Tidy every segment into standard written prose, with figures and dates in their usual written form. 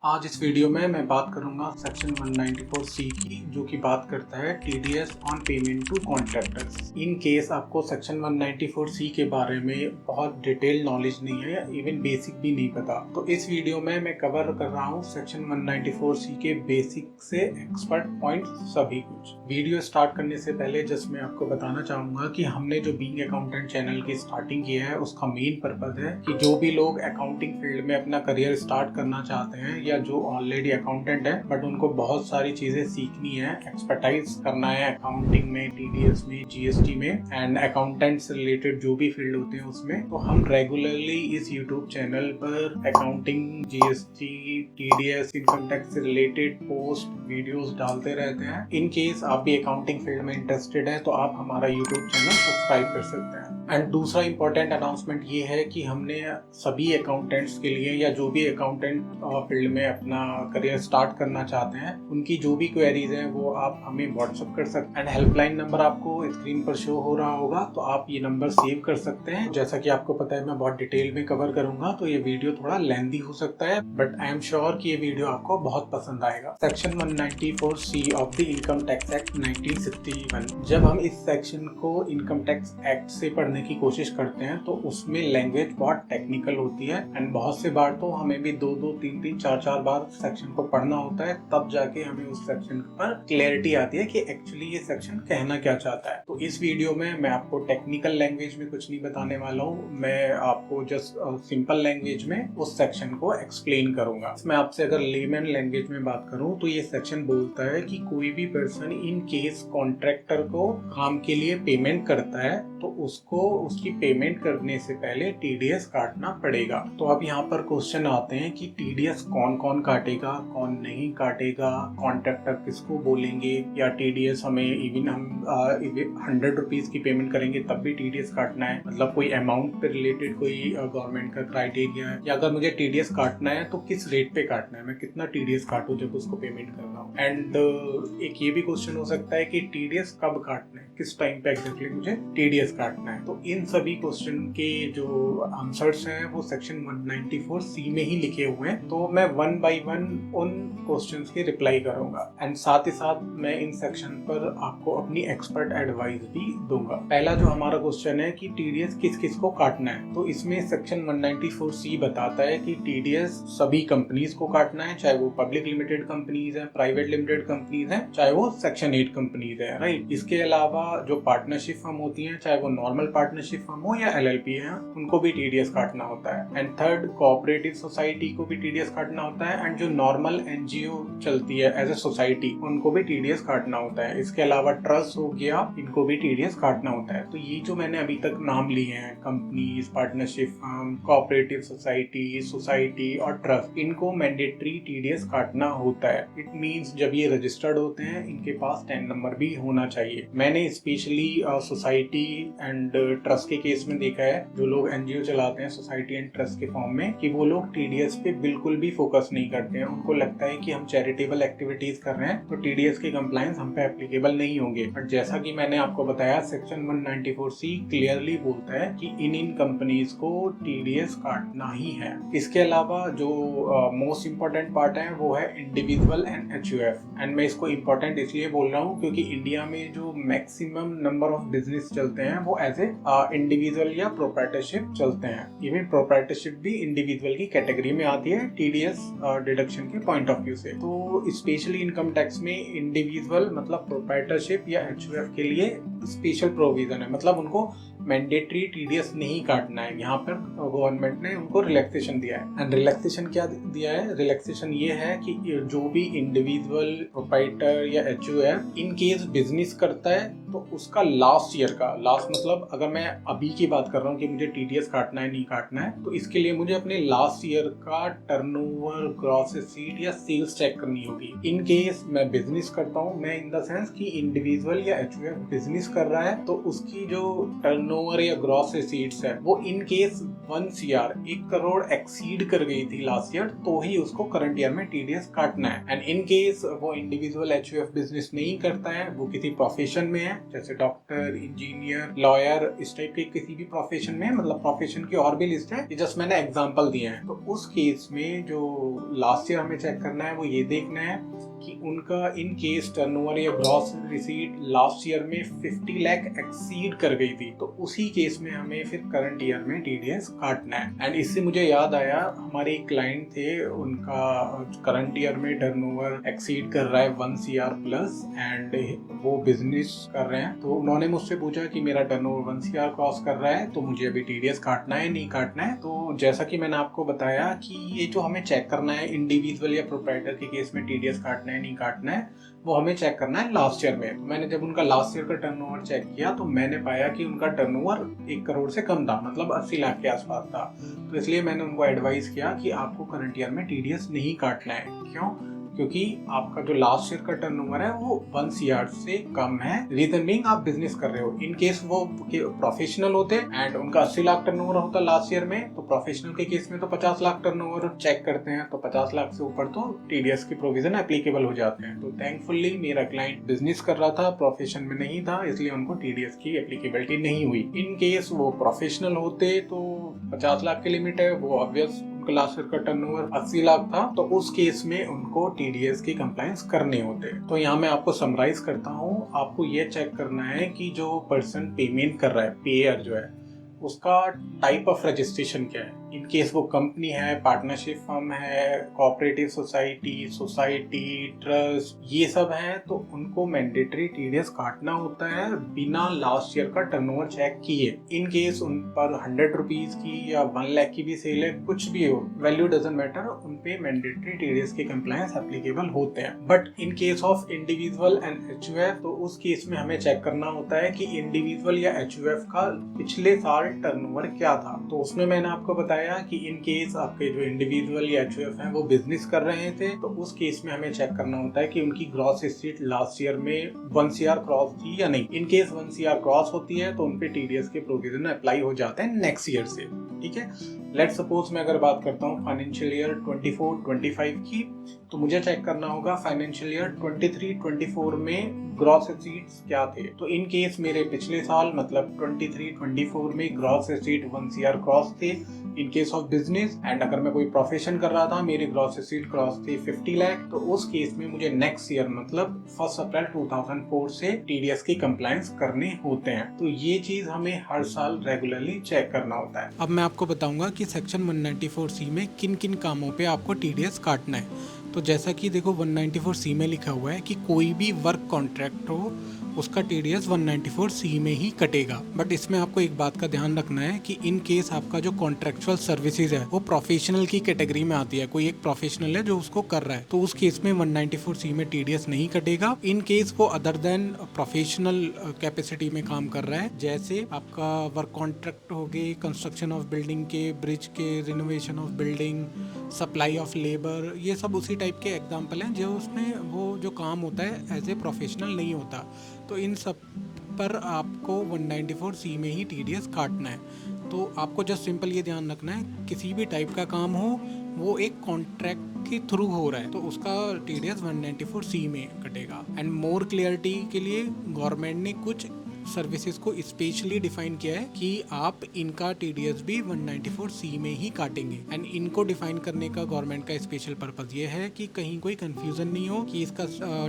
आज इस वीडियो में मैं बात करूंगा सेक्शन 194C की, जो कि बात करता है TDS on payment to contractors. In case आपको सेक्शन 194C के बारे में बहुत डिटेल नॉलेज नहीं है या इवन बेसिक भी नहीं पता, तो इस वीडियो में मैं कवर कर रहा हूँ सेक्शन 194C के बेसिक से एक्सपर्ट पॉइंट सभी कुछ। वीडियो स्टार्ट करने से पहले जस्ट मैं आपको बताना चाहूंगा कि हमने जो बीइंग अकाउंटेंट चैनल की स्टार्टिंग किया है उसका मेन पर्पज है कि जो भी लोग अकाउंटिंग फील्ड में अपना करियर स्टार्ट करना चाहते हैं या जो ऑलरेडी अकाउंटेंट है बट उनको बहुत सारी चीजें सीखनी है, एक्सपर्टाइज करना है अकाउंटिंग में, टीडीएस में, जीएसटी में एंड अकाउंटेंट से रिलेटेड जो भी फील्ड होते हैं उसमें, तो हम रेगुलरली इस यूट्यूब चैनल पर accounting, GST, TDS, income tax से रिलेटेड पोस्ट वीडियोस डालते रहते हैं। इन केस आप भी अकाउंटिंग फील्ड में इंटरेस्टेड है तो आप हमारा यूट्यूब चैनल सब्सक्राइब कर सकते हैं। एंड दूसरा इंपॉर्टेंट अनाउंसमेंट ये है कि हमने सभी अकाउंटेंट्स के लिए या जो भी अकाउंटेंट फील्ड में अपना करियर स्टार्ट करना चाहते हैं उनकी जो भी क्वेरीज हैं वो आप हमें व्हाट्सअप कर सकते हैं। एंड हेल्पलाइन नंबर आपको स्क्रीन पर शो हो रहा होगा, तो आप ये नंबर सेव कर सकते हैं। जैसा कि आपको पता है मैं बहुत डिटेल में कवर करूंगा तो ये वीडियो थोड़ा लेंथी हो सकता है, बट आई एम श्योर कि ये वीडियो आपको बहुत पसंद आएगा। Section 194C of the income tax act 1961। जब हम इस सेक्शन को इनकम टैक्स एक्ट से पढ़ने की कोशिश करते हैं तो उसमें लैंग्वेज बहुत टेक्निकल होती है एंड बहुत से बार तो हमें भी 2-2, 3-3, 4-4 बार सेक्शन को पढ़ना होता है, तब जाके हमें उस सेक्शन पर क्लैरिटी आती है कि एक्चुअली ये सेक्शन कहना क्या चाहता है। तो इस वीडियो में मैं आपको टेक्निकल लैंग्वेज में कुछ नहीं बताने वाला हूँ, मैं आपको जस्ट सिंपल लैंग्वेज में उस सेक्शन को एक्सप्लेन करूंगा। इसमें आपसे अगर लेमन लैंग्वेज में बात करूँ तो ये सेक्शन बोलता है कि कोई भी पर्सन इन केस कॉन्ट्रैक्टर को काम के लिए पेमेंट करता है तो उसको उसकी पेमेंट करने से पहले टीडीएस काटना पड़ेगा। तो अब यहाँ पर क्वेश्चन आते हैं कि टीडीएस कौन कौन काटेगा, कौन नहीं काटेगा, कॉन्ट्रैक्टर किसको बोलेंगे, या टीडीएस हमें इवन हम 100 रुपीज की पेमेंट करेंगे तब भी टीडीएस काटना है, मतलब कोई अमाउंट पे रिलेटेड कोई गवर्नमेंट का क्राइटेरिया है, या अगर मुझे टीडीएस काटना है तो किस रेट पे काटना है, मैं कितना टीडीएस काटूं जब उसको पेमेंट कर रहा हूँ। एंड एक ये भी क्वेश्चन हो सकता है कि टीडीएस कब काटना है, किस टाइम पे एग्जैक्टली मुझे टीडीएस काटना है। तो इन सभी क्वेश्चन के जो आंसर्स हैं वो सेक्शन 194C में ही लिखे हुए हैं, तो मैं वन बाय वन उन क्वेश्चंस के रिप्लाई करूंगा एंड साथ ही साथ मैं इन सेक्शन पर आपको अपनी एक्सपर्ट एडवाइस भी दूंगा। पहला जो हमारा क्वेश्चन है कि टीडीएस किस किस को काटना है, तो इसमें सेक्शन 194C बताता है कि टीडीएस सभी कंपनीज को काटना है, चाहे वो पब्लिक लिमिटेड कंपनीज है, प्राइवेट लिमिटेड कंपनीज है, चाहे वो सेक्शन 8 कंपनीज है, राइट। इसके अलावा जो पार्टनरशिप फर्म होती है, चाहे वो नॉर्मल पार्टनरशिप फर्म हो या एलएलपी है, उनको भी टीडीएस काटना होता है। एंड थर्ड, कोऑपरेटिव सोसाइटी को भी टीडीएस काटना होता है एंड जो नॉर्मल एनजीओ चलती है एज ए सोसाइटी उनको भी टीडीएस काटना होता है। इसके अलावा ट्रस्ट हो गया, इनको भी टीडीएस काटना होता है। तो ये जो मैंने अभी तक नाम लिए हैं, companies, partnership firm, cooperative society, society और ट्रस्ट, इनको मैंडेटरी टीडीएस काटना होता है। इट मींस जब ये रजिस्टर्ड होते हैं इनके पास 10 नंबर भी होना चाहिए। मैंने स्पेशली सोसाइटी एंड ट्रस्ट के केस में देखा है, जो लोग एनजीओ चलाते हैं सोसाइटी एंड ट्रस्ट के फॉर्म में, कि वो लोग टीडीएस पे बिल्कुल भी फोकस नहीं करते हैं। उनको लगता है कि हम चैरिटेबल एक्टिविटीज कर रहे हैं तो टीडीएस के कंप्लायंस हम पे एप्लीकेबल नहीं होंगे। बट जैसा कि मैंने आपको बताया, सेक्शन 194C क्लियरली बोलता है कि इन कंपनीज को टीडीएस काटना ही है। इसके अलावा जो मोस्ट इंपॉर्टेंट पार्ट है वो है इंडिविजुअल एंड एचयूएफ। एंड मैं इसको इंपॉर्टेंट इसलिए बोल रहा हूँ क्योंकि इंडिया में जो मैक्सिमम नंबर ऑफ बिजनेस चलते हैं वो एज ए इंडिविजुअल या प्रोप्राइटरशिप चलते हैं। इवन प्रोप्राइटरशिप भी इंडिविजुअल की कैटेगरी में आती है टीडीएस डिडक्शन के पॉइंट ऑफ व्यू से। तो स्पेशली इनकम टैक्स में इंडिविजुअल मतलब प्रोप्राइटरशिप या एचयूएफ के लिए स्पेशल प्रोविजन है, मतलब उनको मैंडेटरी टीडीएस नहीं काटना है। यहाँ पर गवर्नमेंट ने उनको रिलैक्सेशन दिया है। एंड रिलैक्सेशन क्या दिया है? रिलैक्सेशन ये है कि जो भी इंडिविजुअल प्रोप्राइटर या एचयूएफ इन केस बिजनेस करता है तो उसका लास्ट ईयर का, लास्ट मतलब अगर मैं अभी की बात कर रहा हूँ कि मुझे टीडीएस काटना है नहीं काटना है, तो इसके लिए मुझे अपने लास्ट ईयर का टर्नओवर, ग्रॉस रिसीट या सेल्स चेक करनी होगी। इन केस मैं बिजनेस करता हूँ, मैं इन द सेंस कि इंडिविजुअल या एचयूएफ बिजनेस कर रहा है, तो उसकी जो टर्नओवर टर्नओवर या ग्रॉस रिसीट्स है वो in case 1 CR 1 crore exceed कर गई थी लास्ट ईयर तो ही उसको करंट ईयर में टीडीएस काटना है। एंड इन केस वो इंडिविजुअल एचयूएफ बिजनेस नहीं करता है, वो किसी प्रोफेशन में है जैसे डॉक्टर, इंजीनियर, लॉयर, इस टाइप के किसी भी प्रोफेशन में, मतलब प्रोफेशन की और भी लिस्ट है, ये जस्ट मैंने एग्जांपल दिए हैं। तो उस केस में जो लास्ट ईयर हमें चेक करना है वो ये देखना है कि उनका इन केस टर्नओवर या ग्रॉस रिसीट लास्ट ईयर में 50 लाख एक्सीड कर गई थी तो उसी केस में हमें फिर करंट ईयर में टीडीएस काटना है। एंड इससे मुझे याद आया, हमारे एक क्लाइंट थे, उनका करंट ईयर में टर्नओवर एक्सीड कर रहा है 1 CR प्लस एंड वो बिजनेस कर रहे हैं। तो उन्होंने मुझसे पूछा कि मेरा टर्नओवर 1 CR क्रॉस कर रहा है तो मुझे अभी टीडीएस काटना है नहीं काटना है। तो जैसा कि मैंने आपको बताया कि ये जो हमें चेक करना है इंडिविजुअल या प्रोप्राइटर के केस में टीडीएस काटना है नहीं काटना है, वो हमें चेक करना है लास्ट ईयर में। तो मैंने जब उनका लास्ट ईयर का टर्नओवर चेक किया तो मैंने पाया कि उनका टर्नओवर 1 करोड़ से कम था, मतलब 80 लाख के आसपास था। तो इसलिए मैंने उनको एडवाइस किया कि आपको करंट ईयर में टीडीएस नहीं काटना है। क्यों? क्योंकि आपका जो लास्ट ईयर का टर्नओवर है वो 1 CR से कम है। रीजन बीइंग आप बिजनेस कर रहे हो। इन केस वो प्रोफेशनल होते एंड उनका 80 लाख टर्नओवर होता लास्ट ईयर में, तो प्रोफेशनल के केस में तो 50 लाख टर्नओवर चेक करते हैं, तो 50 लाख से ऊपर तो टीडीएस की प्रोविजन एप्लीकेबल हो जाते हैं। तो थैंकफुली मेरा क्लाइंट बिजनेस कर रहा था, प्रोफेशन में नहीं था, इसलिए उनको टीडीएस की एप्लीकेबिलिटी नहीं हुई। इन केस वो प्रोफेशनल होते तो 50 लाख की लिमिट है, वो ऑब्वियस लास्ट ईयर का टर्नओवर 80 लाख था तो उस केस में उनको टीडीएस की कंप्लायंस करने होते। तो यहाँ मैं आपको समराइज करता हूँ। आपको ये चेक करना है कि जो पर्सन पेमेंट कर रहा है, पेयर जो है, उसका टाइप ऑफ रजिस्ट्रेशन क्या है। इन केस वो कंपनी है, पार्टनरशिप फर्म है, कोऑपरेटिव सोसाइटी, ट्रस्ट, ये सब है तो उनको मैंडेटरी टीडीएस काटना होता है बिना लास्ट ईयर का टर्नओवर चेक किए। इन केस उन पर 100 रुपीज की या 1 लाख की भी सेल है, कुछ भी हो, वैल्यू डजंट मैटर, उन पे मैंडेटरी टीडीएस के कंप्लायंस एप्लीकेबल होते हैं। But in case of individual and HUF तो उस केस में हमें चेक करना होता है कि इंडिविजुअल या एचयूएफ का पिछले साल टर्नओवर क्या था। तो उसमें मैंने आपको बताया कि इन केस आपके जो इंडिविजुअल या एचयूएफ हैं वो बिजनेस कर रहे थे तो उस केस में हमें चेक करना होता है कि उनकी ग्रॉस रिसीट लास्ट ईयर में 1 CR क्रॉस थी या नहीं। इन केस 1 CR क्रॉस होती है तो उन पे टीडीएस के प्रोविजन अप्लाई हो जाते हैं नेक्स्ट ईयर से। ठीक है, लेट सपोज मैं अगर बात करता हूँ फाइनेंशियल ईयर 24-25 की, तो मुझे चेक करना होगा फाइनेंशियल ईयर 23-24 में ग्रॉस रिसीट्स क्या थे। तो इन केस मेरे पिछले साल मतलब 23-24 में ग्रॉस रिसीट 1 CR क्रॉस थे in case of business. And अगर मैं कोई प्रोफेशन कर रहा था, मेरी ग्रॉस रिसीट क्रॉस थी 50 लाख, तो उस केस में मुझे नेक्स्ट ईयर मतलब 1 अप्रैल 2004 से टीडीएस की कंप्लायंस करने होते हैं। तो ये चीज हमें हर साल रेगुलरली चेक करना होता है। अब मैं आपको बताऊंगा कि सेक्शन 194C में किन किन कामों पे आपको टीडीएस काटना है। तो जैसा कि देखो 194C में लिखा हुआ है कि कोई भी वर्क कॉन्ट्रैक्ट हो उसका टीडीएस 194C में ही कटेगा। बट इसमें आपको एक बात का ध्यान रखना है कि इन केस आपका जो कॉन्ट्रेक्चुअल सर्विसेज है वो प्रोफेशनल की कैटेगरी में आती है, कोई एक प्रोफेशनल है जो उसको कर रहा है, तो उस केस में 194C में टीडीएस नहीं कटेगा। इन केस वो अदर देन प्रोफेशनल कैपेसिटी में काम कर रहा है, जैसे आपका वर्क कॉन्ट्रैक्ट हो गए कंस्ट्रक्शन ऑफ बिल्डिंग के, ब्रिज के, renovation of building, supply of labour, ये सब उसी टाइप के एग्जाम्पल हैं जो उसमें वो जो काम होता है एज ए प्रोफेशनल नहीं होता। तो इन सब पर आपको 194C में ही टीडीएस काटना है। तो आपको जस्ट सिंपल ये ध्यान रखना है किसी भी टाइप का काम हो वो एक कॉन्ट्रैक्ट के थ्रू हो रहा है तो उसका टीडीएस 194C में कटेगा। एंड मोर क्लियरिटी के लिए गवर्नमेंट ने कुछ सर्विसेज को स्पेशली डिफाइन किया है कि आप इनका टीडीएस भी 194C में ही काटेंगे। एंड इनको डिफाइन करने का गवर्नमेंट का स्पेशल पर्पस ये है कि कहीं कोई कंफ्यूजन नहीं हो कि इसका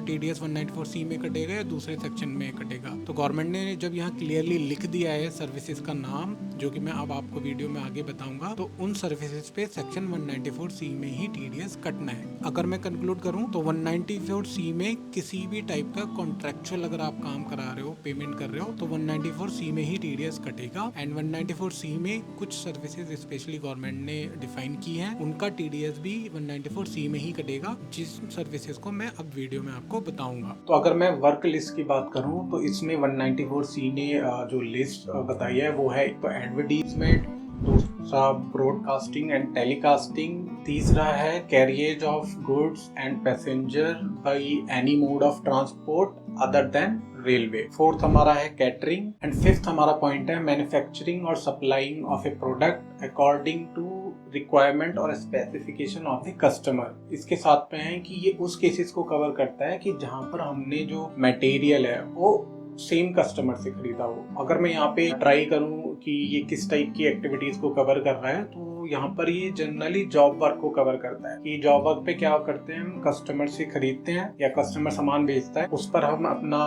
टीडीएस 194C में कटेगा या दूसरे सेक्शन में कटेगा। तो गवर्नमेंट ने जब यहाँ क्लियरली लिख दिया है सर्विसेज का नाम, जो कि मैं अब आपको वीडियो में आगे बताऊंगा, तो उन सर्विसेज पे सेक्शन 194C में ही टीडीएस कटना है। अगर मैं कंक्लूड करूँ तो 194C में किसी भी टाइप का कॉन्ट्रेक्चुअल अगर आप काम करा रहे हो, पेमेंट कर रहे हो, तो 194C में ही टीडीएस कटेगा। एंड 194C में कुछ सर्विसेज स्पेशली गवर्नमेंट ने डिफाइन की हैं, उनका टीडीएस भी 194C में ही कटेगा, जिस सर्विसेज को मैं अब वीडियो में आपको बताऊंगा। तो अगर मैं वर्क लिस्ट की बात करूं तो इसमें 194C ने जो लिस्ट बताई है वो है एक तो एडवर्टीजमेंट, दूसरा ब्रॉडकास्टिंग एंड टेलीकास्टिंग, तीसरा है carriage of goods and passenger by any mode of transport other than railway, fourth हमारा है कैटरिंग एंड फिफ्थ हमारा पॉइंट है मैन्युफैक्चरिंग और supplying of a product according to requirement और स्पेसिफिकेशन ऑफ द कस्टमर। इसके साथ में है कि ये उस केसेस को कवर करता है कि जहां पर हमने जो मटेरियल है वो सेम कस्टमर से खरीदा हो। अगर मैं यहाँ पे ट्राई करूँ कि ये किस टाइप की एक्टिविटीज को कवर कर रहा है, तो यहाँ पर ये जनरली जॉब वर्क को कवर करता है कि जॉब वर्क पे क्या करते हैं, हम कस्टमर से खरीदते हैं या कस्टमर सामान बेचता है, उस पर हम अपना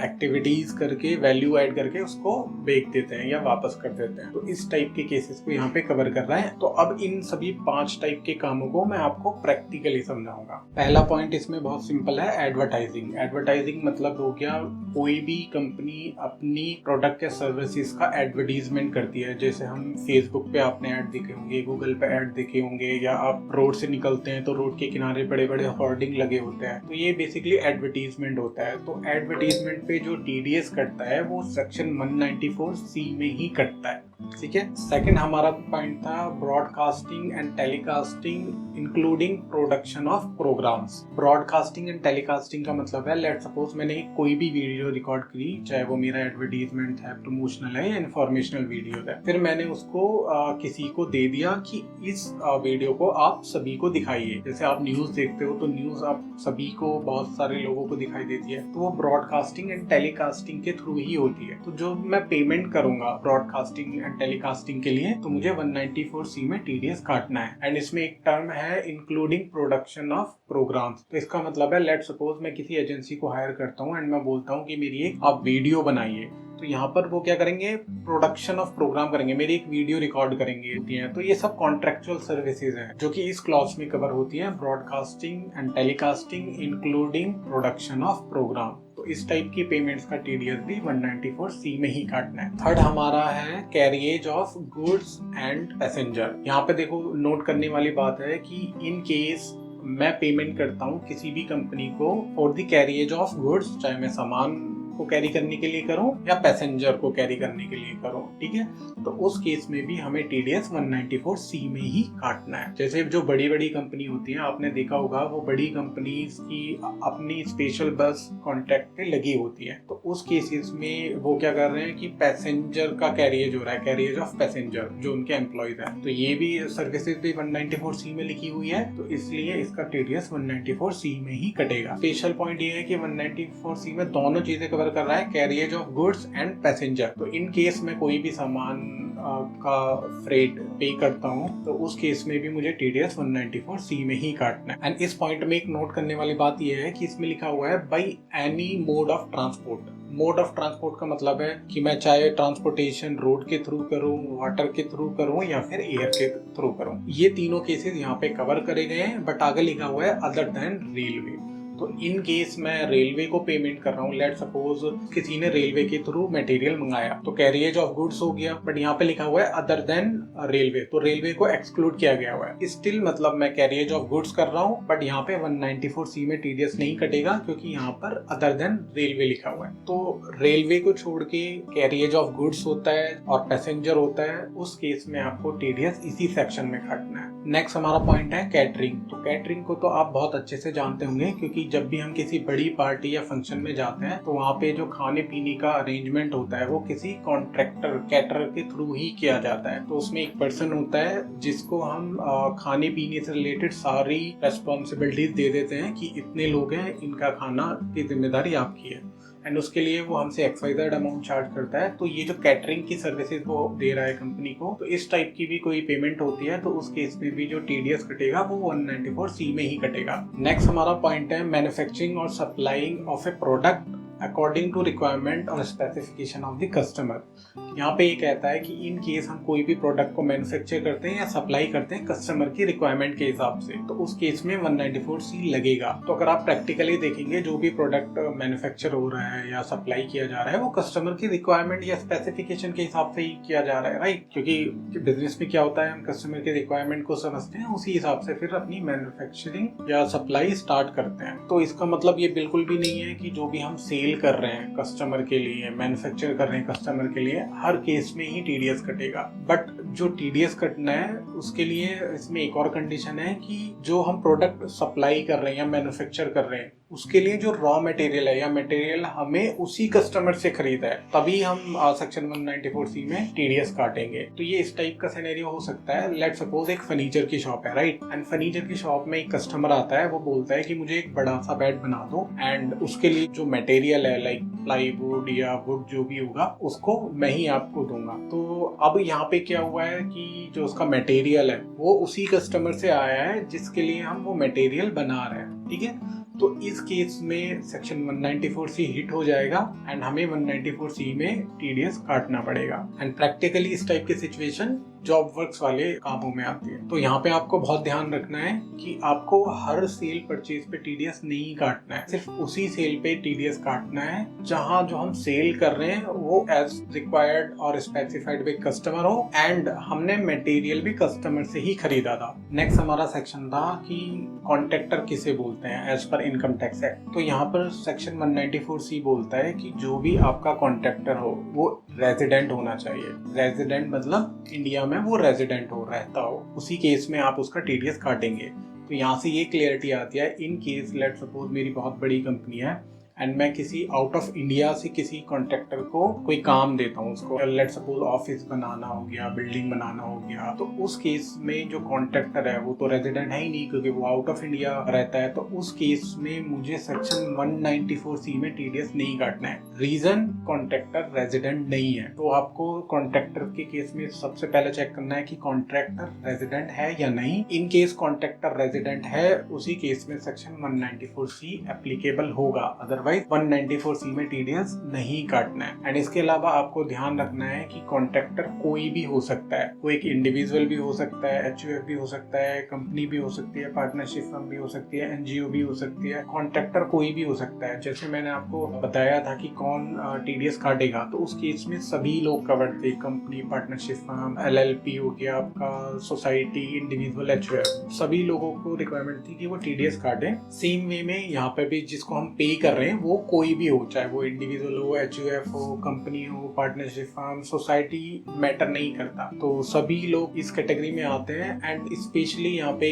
एक्टिविटीज करके वैल्यू ऐड करके उसको बेच देते हैं या वापस कर देते हैं। तो इस टाइप के केसेस को यहाँ पे कवर कर रहा है। तो अब इन सभी 5 टाइप के कामों को मैं आपको प्रैक्टिकली समझाऊंगा। पहला पॉइंट इसमें बहुत सिंपल है, एडवर्टाइजिंग। एडवर्टाइजिंग मतलब हो गया कोई भी कंपनी अपनी प्रोडक्ट या सर्विसेज का एडवर्टीजमेंट करती है। जैसे हम फेसबुक पे आपने ऐड देखे होंगे, गूगल पे ऐड देखे होंगे, या आप रोड से निकलते हैं तो रोड के किनारे बड़े बड़े होर्डिंग लगे होते हैं। तो ये बेसिकली एडवर्टीजमेंट होता है। तो एडवर्टीजमेंट पे जो टीडीएस कटता है वो सेक्शन 194C में ही कटता है। ठीक है। सेकंड हमारा पॉइंट था broadcasting and telecasting including production of programmes. Broadcasting and telecasting का मतलब है, लेट सपोज मैंने कोई भी वीडियो रिकॉर्ड करी, चाहे वो मेरा एडवर्टीजमेंट है, प्रमोशनल है या इन्फॉर्मेशनल वीडियो है, फिर मैंने उसको किसी को दे दिया कि इस वीडियो को आप सभी को दिखाइए। जैसे आप न्यूज देखते हो तो न्यूज आप सभी को, बहुत सारे लोगों को दिखाई देती है, तो वो ब्रॉडकास्टिंग एंड टेलीकास्टिंग के थ्रू ही होती है। तो जो मैं पेमेंट करूंगा ब्रॉडकास्टिंग एंड टेलीकास्टिंग के लिए, तो मुझे 194C में टीडीएस काटना है। एंड इसमें एक टर्म है इंक्लूडिंग प्रोडक्शन ऑफ प्रोग्राम्स। तो इसका मतलब है, लेट सपोज मैं किसी एजेंसी को हायर करता हूँ एंड मैं बोलता हूँ कि मेरी एक आप वीडियो बनाइए, तो यहाँ पर वो क्या करेंगे, प्रोडक्शन ऑफ प्रोग्राम करेंगे, मेरी एक वीडियो रिकॉर्ड करेंगे होती है। तो ये सब कॉन्ट्रेक्चुअल सर्विसेज हैं जो कि इस क्लॉज में कवर होती है, broadcasting and telecasting including production of programme. तो इस टाइप की पेमेंट्स का टीडीएस भी 194C में ही काटना है। थर्ड हमारा है carriage of goods and passenger. यहाँ पे देखो नोट करने वाली बात है कि इन केस मैं पेमेंट करता हूँ किसी भी कंपनी को for the carriage of goods, चाहे मैं सामान को कैरी करने के लिए करूं या पैसेंजर को कैरी करने के लिए करूं, ठीक है, तो उस केस में भी हमें टीडीएस 194C में ही काटना है। जैसे जो बड़ी बड़ी कंपनी होती है, आपने देखा होगा वो बड़ी कंपनीज की अपनी स्पेशल बस कॉन्ट्रैक्ट पे लगी होती है। तो उस केसेस में वो क्या कर रहे हैं कि पैसेंजर का कैरियज हो रहा है, कैरियज ऑफ पैसेंजर जो उनके एम्प्लॉयज है, तो ये भी सर्विसेज भी 194C में लिखी हुई है, तो इसलिए इसका टीडीएस 194C में ही कटेगा। स्पेशल पॉइंट ये है कि 194C में दोनों चीजें कवर कर रहा है, carriage of goods and passenger. तो इन केस में कोई भी सामान का फ्रेट पे करता हूँ तो उस केस में भी मुझे टीडीएस 194C में ही काटना है। एंड इस पॉइंट में एक नोट करने वाली बात यह है कि इसमें लिखा हुआ है bye any mode of transport. Mode of transport का मतलब है कि मैं चाहे ट्रांसपोर्टेशन रोड के थ्रू करूं, वाटर के थ्रू करूं या फिर एयर के थ्रू करूं, ये तीनों केसेस यहाँ पे कवर करे गए हैं। बट आगे लिखा हुआ है अदर देन रेलवे। तो इन केस मैं रेलवे को पेमेंट कर रहा हूँ, लेट सपोज किसी ने रेलवे के थ्रू मटेरियल मंगाया, तो कैरियज ऑफ गुड्स हो गया, बट यहाँ पे लिखा हुआ है अदर देन रेलवे, तो रेलवे को एक्सक्लूड किया गया हुआ है। स्टिल मतलब मैं कैरियज ऑफ गुड्स कर रहा हूँ, बट यहाँ पे 194C में टीडीएस नहीं कटेगा क्योंकि यहाँ पर अदर देन रेलवे लिखा हुआ है। तो रेलवे को छोड़ के कैरियज ऑफ गुड्स होता है और पैसेंजर होता है, उस केस में आपको टीडीएस इसी सेक्शन में काटना है। नेक्स्ट हमारा पॉइंट है कैटरिंग। तो कैटरिंग को तो आप बहुत अच्छे से जानते होंगे क्योंकि जब भी हम किसी बड़ी पार्टी या फंक्शन में जाते हैं तो वहाँ पे जो खाने पीने का अरेंजमेंट होता है वो किसी कॉन्ट्रैक्टर कैटरर के थ्रू ही किया जाता है। तो उसमें एक पर्सन होता है जिसको हम खाने पीने से रिलेटेड सारी रेस्पॉन्सिबिलिटीज दे देते हैं कि इतने लोग हैं, इनका खाना की जिम्मेदारी आपकी है, एंड उसके लिए वो हमसे XYZ अमाउंट चार्ज करता है। तो ये जो कैटरिंग की सर्विसेज वो दे रहा है कंपनी को, तो इस टाइप की भी कोई पेमेंट होती है तो उस केस में भी जो टीडीएस कटेगा वो 194C में ही कटेगा। नेक्स्ट हमारा पॉइंट है मैन्युफैक्चरिंग और supplying of a product according to requirement और स्पेसिफिकेशन ऑफ द कस्टमर। यहाँ पे ये कहता है कि इन केस हम कोई भी प्रोडक्ट को मैन्युफैक्चर करते हैं या सप्लाई करते हैं कस्टमर की रिक्वायरमेंट के हिसाब से, तो उस केस में 194C लगेगा। तो अगर आप प्रैक्टिकली देखेंगे जो भी प्रोडक्ट मैन्युफैक्चर हो रहा है या सप्लाई किया जा रहा है वो कस्टमर की रिक्वायरमेंट या स्पेसिफिकेशन के हिसाब से ही किया जा रहा है, राइट? क्योंकि बिजनेस में क्या होता है, हम कस्टमर की रिक्वायरमेंट को समझते हैं, उसी हिसाब से फिर अपनी मैन्युफैक्चरिंग या सप्लाई स्टार्ट करते हैं। तो इसका मतलब ये बिल्कुल भी नहीं है कि जो भी हम सेल कर रहे हैं कस्टमर के लिए, मैन्युफैक्चर कर रहे हैं कस्टमर के लिए, हर केस में ही टीडीएस कटेगा। बट जो टीडीएस कटना है उसके लिए इसमें एक और कंडीशन है कि जो हम प्रोडक्ट सप्लाई कर रहे हैं या मैन्युफैक्चर कर रहे हैं उसके लिए जो रॉ मटेरियल है या मटेरियल हमें उसी कस्टमर से खरीदा है, तभी हम सेक्शन 194C में टीडीएस काटेंगे। तो ये इस टाइप का सिनेरियो हो सकता है। लेट सपोज एक फर्नीचर की शॉप है, राइट, एंड फर्नीचर की शॉप में एक कस्टमर आता है, वो बोलता है कि मुझे एक बड़ा सा बेड बना दो एंड उसके लिए जो मटेरियल है लाइक प्लाईवुड या वुड जो भी होगा उसको मैं ही आपको दूंगा। तो अब यहाँ पे क्या हुआ है कि जो उसका मटेरियल है वो उसी कस्टमर से आया है जिसके लिए हम वो मटेरियल बना रहे हैं, ठीक है। तो इस केस में सेक्शन 194C हिट हो जाएगा एंड हमें 194C में टीडीएस काटना पड़ेगा। एंड प्रैक्टिकली इस टाइप की सिचुएशन जॉब वर्क्स वाले कामों में आती है। तो यहाँ पे आपको बहुत ध्यान रखना है कि आपको हर सेल परचेज पे टीडीएस नहीं काटना है, सिर्फ उसी सेल पे टीडीएस काटना है जहाँ जो हम सेल कर रहे हैं वो एज रिक्वायर्ड और स्पेसिफाइड बाय कस्टमर हो एंड हमने मटेरियल भी कस्टमर से ही खरीदा था। नेक्स्ट हमारा सेक्शन था कि कॉन्ट्रैक्टर किसे बोलते हैं as per income tax act. तो यहाँ पर सेक्शन 194C बोलता है कि जो भी आपका कॉन्ट्रैक्टर हो वो रेजिडेंट होना चाहिए। रेजिडेंट मतलब इंडिया में वो रेजिडेंट हो, रहता हो, उसी केस में आप उसका टीडीएस काटेंगे। तो यहाँ से ये क्लियरिटी आती है, इन केस लेट सपोज मेरी बहुत बड़ी कंपनी है एंड मैं किसी आउट ऑफ इंडिया से किसी कॉन्ट्रैक्टर को कोई काम देता हूँ, उसको लेट सपोज ऑफिस बनाना हो गया, बिल्डिंग बनाना हो गया, तो उस केस में जो कॉन्ट्रैक्टर है वो तो रेजिडेंट है ही नहीं क्योंकि वो आउट ऑफ इंडिया रहता है। तो उस केस में मुझे सेक्शन 194C में टीडीएस नहीं काटना है। रीजन, कॉन्ट्रैक्टर रेजिडेंट नहीं है। तो आपको कॉन्ट्रैक्टर के केस में सबसे पहले चेक करना है कि कॉन्ट्रैक्टर रेजिडेंट है या नहीं। इन केस कॉन्ट्रैक्टर रेजिडेंट है उसी केस में सेक्शन 194C एप्लीकेबल होगा, अदरवाइज 194C में टीडीएस नहीं काटना है। एंड इसके अलावा आपको ध्यान रखना है कि कॉन्ट्रैक्टर कोई भी हो सकता है, कोई एक इंडिविजुअल भी हो सकता है, एचयूएफ भी हो सकता है, कंपनी भी हो सकती है, पार्टनरशिप फर्म भी हो सकती है, एनजीओ भी हो सकती है। कॉन्ट्रैक्टर कोई भी हो सकता है। जैसे मैंने आपको बताया था कि कौन टीडीएस काटेगा, तो उस केस में सभी लोग कवर्ड थे, कंपनी, पार्टनरशिप फर्म, एलएलपी हो गया आपका, सोसाइटी, इंडिविजुअल, एचयूएफ, सभी लोगों को रिक्वायरमेंट थी कि वो टीडीएस काटें। सेम वे में यहाँ पे भी जिसको हम पे कर रहे हैं वो कोई भी हो, चाहे वो इंडिविजुअल हो, एचयूएफ हो, कंपनी हो, पार्टनरशिप फर्म, सोसाइटी, मैटर नहीं करता। तो सभी लोग इस कैटेगरी में आते हैं। एंड स्पेशली यहाँ पे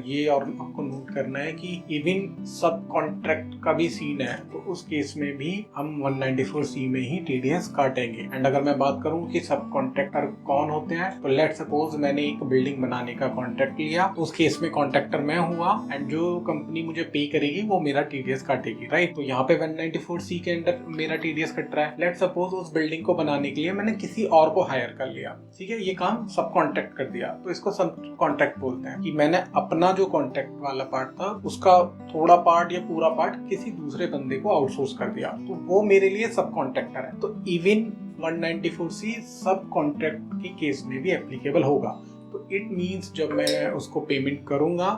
ये और आपको नोट करना है कि इवन सब कॉन्ट्रैक्ट का भी सीन है, तो उस केस में भी हम 194C में ही टीडीएस काटेंगे। एंड अगर मैं बात करूँ कि सब कॉन्ट्रैक्टर कौन होते हैं, तो लेट सपोज मैंने एक बिल्डिंग बनाने का कॉन्ट्रैक्ट लिया, उस केस में कॉन्ट्रैक्टर मैं हुआ एंड जो कंपनी मुझे पे करेगी वो मेरा टीडीएस काटेगी, राइट। तो यहाँ पे 194C के अंदर मेरा टीडीएस कट रहा है। लेट सपोज उस बिल्डिंग को बनाने के लिए मैंने किसी और को हायर कर लिया, ठीक है, ये काम सब कॉन्ट्रैक्ट कर दिया, तो इसको सब कॉन्ट्रैक्ट बोलते हैं कि मैंने अपना जो कॉन्ट्रैक्ट वाला पार्ट था उसका थोड़ा पार्ट या पूरा पार्ट किसी दूसरे बंदे को आउटसोर्स कर दिया, तो वो मेरे लिए सब कॉन्ट्रैक्टर है। तो इवन 194C सब कॉन्ट्रैक्ट के केस में भी एप्लीकेबल होगा। तो इट मीन्स जब मैं उसको पेमेंट करूंगा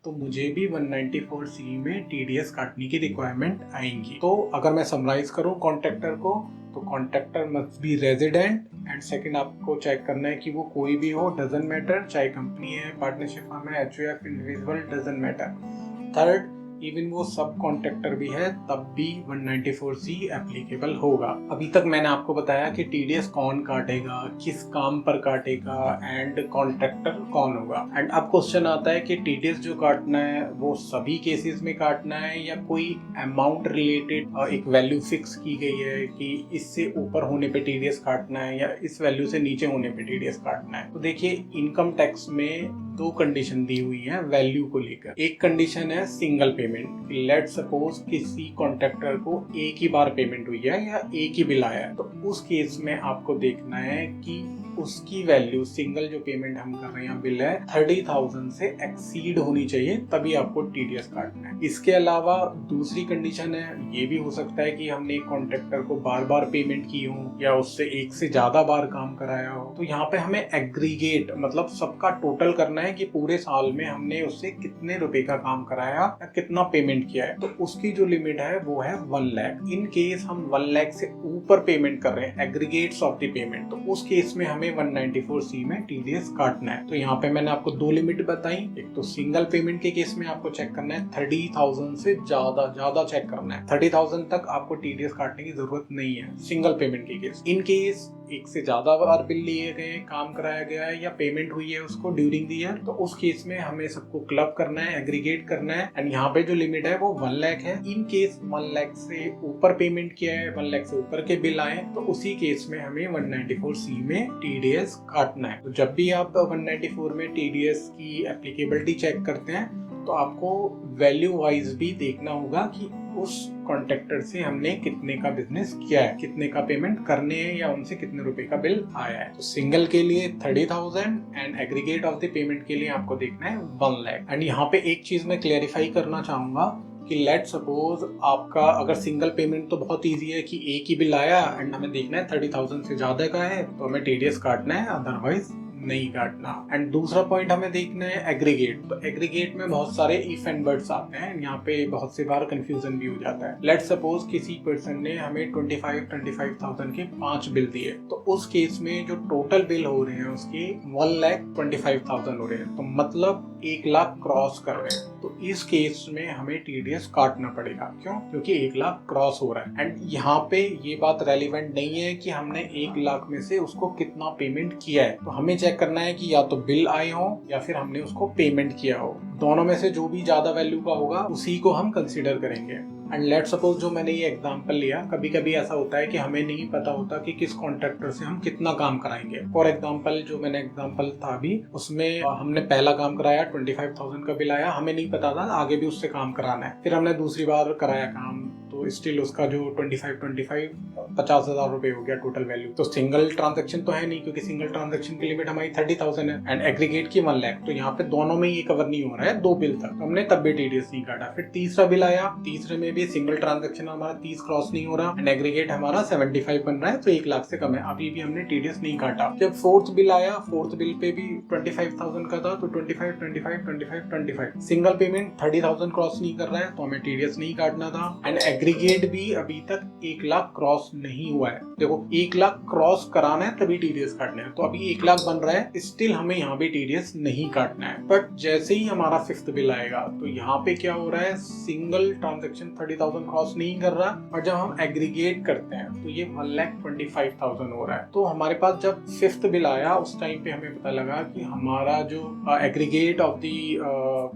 तो मुझे भी 194C में टीडीएस काटने की रिक्वायरमेंट आएंगी। तो अगर मैं समराइज करूं कॉन्ट्रैक्टर को, तो contractor must be resident and second आपको चेक करना है कि वो कोई भी हो, डजंट मैटर, चाहे कंपनी है, पार्टनरशिप फर्म है, HUF, individual, doesn't matter. Third, even वो सब कॉन्ट्रैक्टर भी है तब भी 194C एप्लीकेबल होगा। अभी तक मैंने आपको बताया कि टीडीएस कौन काटेगा, किस काम पर काटेगा एंड कॉन्ट्रैक्टर कौन होगा। एंड अब क्वेश्चन आता है कि टीडीएस जो काटना है वो सभी केसेस में काटना है या कोई अमाउंट रिलेटेड एक वैल्यू फिक्स की गई है कि इससे ऊपर होने पे टीडीएस काटना है या इस वैल्यू से नीचे होने पे टीडीएस काटना है। तो देखिए, इनकम टैक्स में दो कंडीशन दी हुई है वैल्यू को लेकर। एक कंडीशन है सिंगल पेमेंट, लेट सपोज किसी कॉन्ट्रैक्टर को एक ही बार पेमेंट हुई है या एक ही बिल आया है, तो उस केस में आपको देखना है कि उसकी वैल्यू, सिंगल जो पेमेंट हम कर रहे हैं बिल है, 30,000 से एक्सीड होनी चाहिए, तभी आपको टीडीएस काटना है। इसके अलावा दूसरी कंडीशन है, ये भी हो सकता है कि हमने एक कॉन्ट्रैक्टर को बार बार पेमेंट की हो या उससे एक से ज्यादा बार काम कराया हो, तो यहाँ पे हमें एग्रीगेट मतलब सबका टोटल करना है कि पूरे साल में हमने उससे कितने रुपए का काम कराया या कितना पेमेंट किया है। तो उसकी जो लिमिट है वो है 1 लाख। इन केस हम 1 लाख से ऊपर पेमेंट कर रहे हैं, एग्रीगेट्स ऑफ द पेमेंट, तो उस केस में हमें 194C में टीडीएस काटना है। तो यहाँ पे मैंने आपको दो लिमिट बताई, एक तो सिंगल पेमेंट के केस में आपको चेक करना है 30,000 से ज्यादा चेक करना है, 30,000 तक आपको टीडीएस काटने की जरूरत नहीं है सिंगल पेमेंट के केस। इन केस एक से ज्यादा बार बिल लिए गए, काम कराया गया है या पेमेंट हुई है उसको ड्यूरिंग द ईयर, तो उस केस में हमें सबको क्लब करना है, एग्रीगेट करना है। एंड यहाँ पे जो लिमिट है वो 1 लाख है। इन केस 1 लाख से ऊपर पेमेंट किया है, 1 लाख से ऊपर के बिल आए, तो उसी केस में हमें 194C में TDS काटना है। तो जब भी आप 194 में TDS की एप्लीकेबिलिटी चेक करते हैं तो आपको वैल्यू वाइज भी देखना होगा कि उस कॉन्ट्रैक्टर से हमने कितने का बिजनेस किया है, कितने का पेमेंट करने हैं या उनसे कितने रुपए का बिल आया है। तो सिंगल के लिए 30,000 and aggregate of the payment के लिए आपको देखना है 1 लाख। एंड यहाँ पे एक चीज मैं क्लेरिफाई करना चाहूंगा कि लेट सपोज आपका अगर सिंगल पेमेंट तो बहुत इजी है कि एक ही बिल आया एंड हमें देखना है 30,000 से ज्यादा का है तो हमें TDS काटना है, अदरवाइज नहीं काटना। एंड दूसरा पॉइंट हमें देखना है एग्रीगेट। तो एग्रीगेट में बहुत सारे इफ एंड बट्स आते हैं, यहाँ पे बहुत से बार कंफ्यूजन भी हो जाता है। लेट सपोज किसी पर्सन ने हमें 25,000 के 5 बिल दिए, तो उस केस में जो टोटल बिल हो रहे हैं उसके 1,25,000 हो रहे हैं, तो मतलब 1 लाख क्रॉस कर रहे हैं। तो इस केस में हमें TDS काटना पड़ेगा। क्यों? क्योंकि 1 लाख क्रॉस हो रहा है। एंड यहाँ पे ये बात रेलिवेंट नहीं है कि हमने 1 लाख में से उसको कितना पेमेंट किया है, तो हमें चेक करना है कि या तो बिल आए हो या फिर हमने उसको पेमेंट किया हो। दोनों में से जो भी ज्यादा वैल्यू का होगा उसी को हम कंसीडर करेंगे। एंड लेट सपोज जो मैंने ये एग्जांपल लिया, कभी कभी ऐसा होता है कि हमें नहीं पता होता कि किस कॉन्ट्रैक्टर से हम कितना काम कराएंगे। फॉर एग्जांपल जो मैंने एग्जांपल था अभी, उसमें हमने पहला काम कराया, 25,000 का बिल आया, हमें नहीं पता था आगे भी उससे काम कराना है। फिर हमने दूसरी बार कराया काम, तो स्टिल उसका जो 50,000 रुपए हो गया टोटल वैल्यू। तो सिंगल ट्रांजेक्शन तो है नहीं, क्योंकि सिंगल ट्रांजेक्शन की लिमिट हमारी 30,000 है एंड एग्रीगेट की 1 लाख। तो यहाँ पे दोनों में ये कवर नहीं हो रहा है 2 बिल तक, तो हमने तब भी TDS नहीं काटा। फिर तीसरा बिल आया, तीसरे में भी सिंगल ट्रांजेक्शन हमारा 30 क्रॉस नहीं हो रहा एंड एग्रीगेट हमारा 75 बन रहा है, तो 1 लाख से कम है, अभी भी हमने TDS नहीं काटा। जब फोर्थ बिल आया, फोर्थ बिल पे भी 25,000 का था, तो 25 सिंगल पेमेंट 30,000 क्रॉस नहीं कर रहा है, तो हमें TDS नहीं काटना था। एंड एग्रीगेट भी अभी तक 1 लाख क्रॉस नहीं हुआ है। देखो 1 लाख क्रॉस कराना है तभी TDS काटना है, तो अभी 1 लाख बन रहा है, स्टिल हमें यहाँ भी TDS नहीं काटना है। बट जैसे ही हमारा फिफ्थ बिल आएगा तो यहाँ पे क्या हो रहा है, सिंगल ट्रांजेक्शन 30,000 क्रॉस नहीं कर रहा, और जब हम एग्रीगेट करते हैं तो ये 1,25,000 हो रहा है। तो हमारे पास जब फिफ्थ बिल आया उस टाइम पे हमें पता लगा कि हमारा जो एग्रीगेट ऑफ दी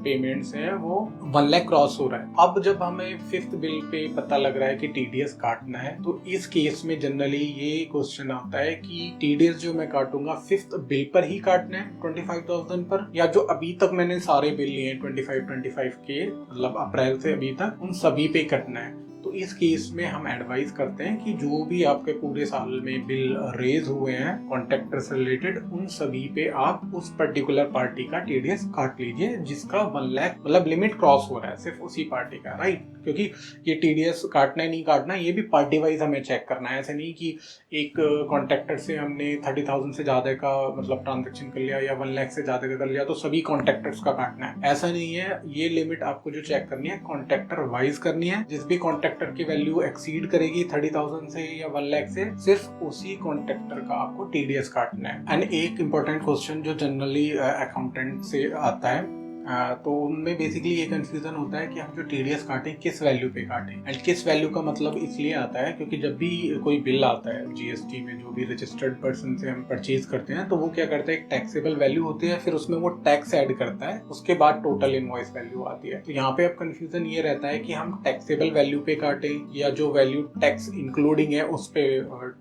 पेमेंट्स है वो 1 लाख क्रॉस हो रहा है। अब जब हमें फिफ्थ बिल पे पता लग रहा है कि TDS काटना है, तो इस केस में जनरली ये क्वेश्चन आता है कि TDS जो मैं काटूंगा फिफ्थ बिल पर ही काटना है 25,000 पर, या जो अभी तक मैंने सारे बिल लिए 25 के, मतलब अप्रैल से अभी तक, उन सभी पे कटना है। तो इस केस में हम एडवाइस करते हैं कि जो भी आपके पूरे साल में बिल रेज हुए हैं कॉन्ट्रैक्टर से रिलेटेड, उन सभी पे आप उस पर्टिकुलर पार्टी का TDS काट लीजिए जिसका 1 लाख मतलब लिमिट क्रॉस हो रहा है, सिर्फ उसी पार्टी का, राइट। क्योंकि ये TDS काटना है नहीं काटना, ये भी पार्टी वाइज हमें चेक करना है। ऐसे नहीं कि एक कॉन्ट्रैक्टर से हमने 30,000 से ज्यादा का मतलब ट्रांजेक्शन कर लिया या 1 लाख से ज्यादा का कर लिया तो सभी कॉन्ट्रैक्टर्स का काटना है, ऐसा नहीं है। ये लिमिट आपको जो चेक करनी है कॉन्ट्रैक्टर वाइज करनी है। जिस भी कॉन्ट्रैक्टर की वैल्यू एक्सीड करेगी 30,000 से या 1 लाख से, सिर्फ उसी कॉन्ट्रैक्टर का आपको TDS काटना है। एंड एक इम्पोर्टेंट क्वेश्चन जो जनरली अकाउंटेंट से आता है, तो उनमें बेसिकली ये कंफ्यूजन होता है कि हम जो TDS काटें किस वैल्यू पे काटें। एंड किस वैल्यू का मतलब इसलिए आता है क्योंकि जब भी कोई बिल आता है GST में, जो भी रजिस्टर्ड पर्सन से हम परचेज करते हैं, तो वो क्या करता है, एक टैक्सेबल वैल्यू होती है, फिर उसमें वो टैक्स ऐड करता है, उसके बाद टोटल इनवॉइस वैल्यू आती है। तो यहाँ पे अब कंफ्यूजन ये रहता है कि हम टैक्सेबल वैल्यू पे काटें या जो वैल्यू टैक्स इंक्लूडिंग है उस पे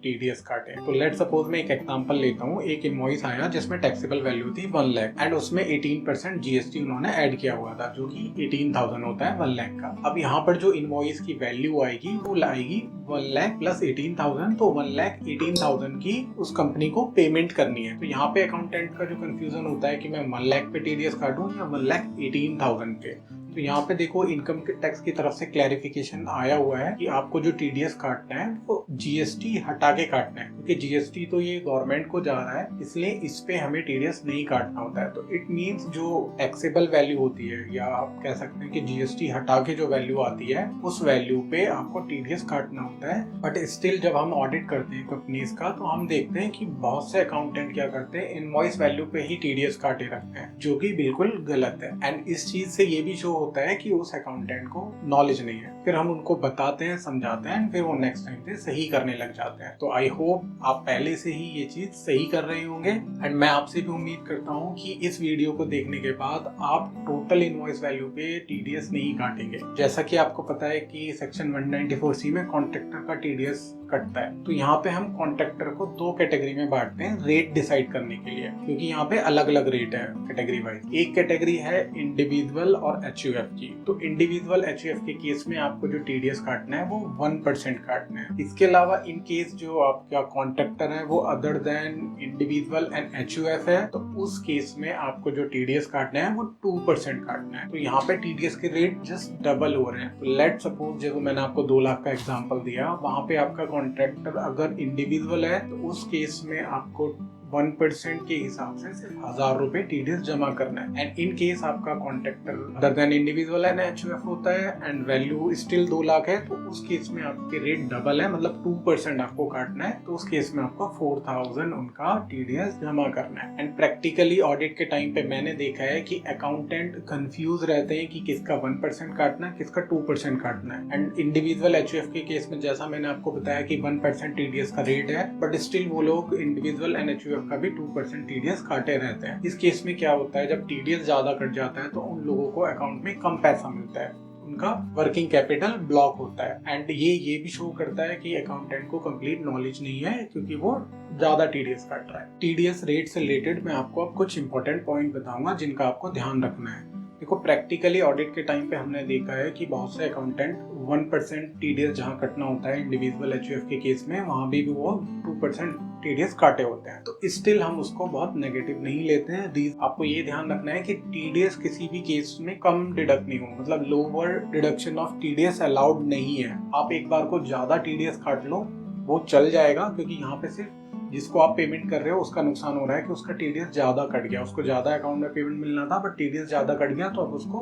TDS काटें। तो लेट सपोज मैं एक एग्जांपल लेता हूँ। एक इनवॉइस आया जिसमें टैक्सेबल वैल्यू थी 1 लाख एंड उसमें 18% GST उन्होंने ऐड किया हुआ था, जो कि 18,000 होता है 1 लाख का। अब यहाँ पर जो इनवॉइस की वैल्यू आएगी वो आएगी 1 लाख प्लस 18,000, तो 1,18,000 की उस कंपनी को पेमेंट करनी है। तो यहाँ पे अकाउंटेंट का जो कंफ्यूजन होता है कि मैं 1 लाख पे TDS काटूं या 1,18,000 पे। तो यहाँ पे देखो इनकम टैक्स की तरफ से क्लैरिफिकेशन आया हुआ है कि आपको जो TDS काटना है वो GST हटा के काटना है, क्योंकि GST तो ये गवर्नमेंट को जा रहा है, इसलिए इस पे हमें TDS नहीं काटना होता है। तो इट मींस जो टैक्सेबल वैल्यू होती है, या आप कह सकते हैं कि GST हटा के जो वैल्यू आती है उस वैल्यू पे आपको TDS काटना होता है। बट स्टिल जब हम ऑडिट करते हैं कंपनीज का, तो हम देखते हैं कि बहुत से अकाउंटेंट क्या करते हैं, इनवॉइस वैल्यू पे ही TDS काटे रखते हैं, जो कि बिल्कुल गलत है। एंड इस चीज से ये भी शो होता है कि उस अकाउंटेंट को नॉलेज नहीं है। फिर हम उनको बताते हैं, समझाते हैं, फिर वो नेक्स्ट टाइम से सही करने लग जाते हैं। तो आई होप आप पहले से ही ये चीज सही कर रहे होंगे एंड मैं आपसे भी उम्मीद करता हूँ कि इस वीडियो को देखने के बाद आप टोटल इनवॉइस वैल्यू पे टीडीएस नहीं काटेंगे। जैसा कि आपको पता है कि सेक्शन 194C में कॉन्ट्रैक्टर का टीडीएस कटता है। तो यहाँ पे हम कॉन्ट्रैक्टर को दो कैटेगरी में बांटते हैं रेट डिसाइड करने के लिए, क्योंकि यहाँ पे अलग अलग रेट है कैटेगरी वाइज। एक कैटेगरी है इंडिविजुअल और एचयूएफ की। तो इंडिविजुअल एचयूएफ के केस में आपको जो टीडीएस काटना है वो 1% काटना है। इसके अलावा इन केस जो आपका कॉन्ट्रैक्टर है वो other than individual and HUF है, तो उस केस में आपको जो टीडीएस काटना है वो 2% काटना है। तो यहाँ पे टीडीएस के रेट जस्ट डबल हो रहे हैं। तो लेट सपोज जैसे मैंने आपको 2 लाख का एग्जांपल दिया, वहां पे आपका कॉन्ट्रैक्टर अगर इंडिविजुअल है तो उस केस में आपको 1% के हिसाब से सिर्फ 1000 रुपए टीडीएस जमा करना है। एंड इन केस आपका contractor other than individual and HUF होता है एंड वैल्यू स्टिल 2 लाख है, तो उस केस में आपके रेट डबल है, मतलब 2% आपको काटना है। तो उस केस में आपको 4000 उनका टीडीएस जमा करना है। एंड प्रैक्टिकली ऑडिट के टाइम पे मैंने देखा है कि अकाउंटेंट कंफ्यूज रहते हैं कि किसका 1% काटना है, किसका 2% काटना है। एंड इंडिविजुअल एचयूएफ के केस में जैसा मैंने आपको बताया कि 1% टीडीएस का रेट है, बट स्टिल वो लोग इंडिविजुअल एंड एचयूएफ का भी 2% टीडीएस काटे रहते हैं। इस केस में क्या होता है, जब टीडीएस ज्यादा कट जाता है तो उन लोगों को अकाउंट में कम पैसा मिलता है, उनका वर्किंग कैपिटल ब्लॉक होता है। एंड ये भी शो करता है कि अकाउंटेंट को कंप्लीट नॉलेज नहीं है, क्योंकि वो ज्यादा टीडीएस काट रहा है। टीडीएस रेट से रिलेटेड मैं आपको अब कुछ इंपॉर्टेंट पॉइंट बताऊंगा जिनका आपको ध्यान रखना है। देखो, प्रैक्टिकली ऑडिट के टाइम पे हमने देखा है कि बहुत से अकाउंटेंट 1% टीडीएस जहाँ कटना होता है इंडिविजुअल एचयूएफ के केस में, वहां भी वो 2% टीडीएस काटे होते हैं। तो स्टिल हम उसको बहुत नेगेटिव नहीं लेते हैं। आपको ये ध्यान रखना है कि टीडीएस किसी भी केस में कम डिडक्ट नहीं हो, मतलब lower deduction of TDS allowed नहीं है। आप एक बार को ज्यादा टीडीएस काट लो वो चल जाएगा, क्योंकि यहाँ पे सिर्फ जिसको आप पेमेंट कर रहे हो उसका नुकसान हो रहा है कि उसका टीडीएस ज्यादा कट गया, उसको ज्यादा अकाउंट में पेमेंट मिलना था बट टीडीएस ज्यादा कट गया, तो अब उसको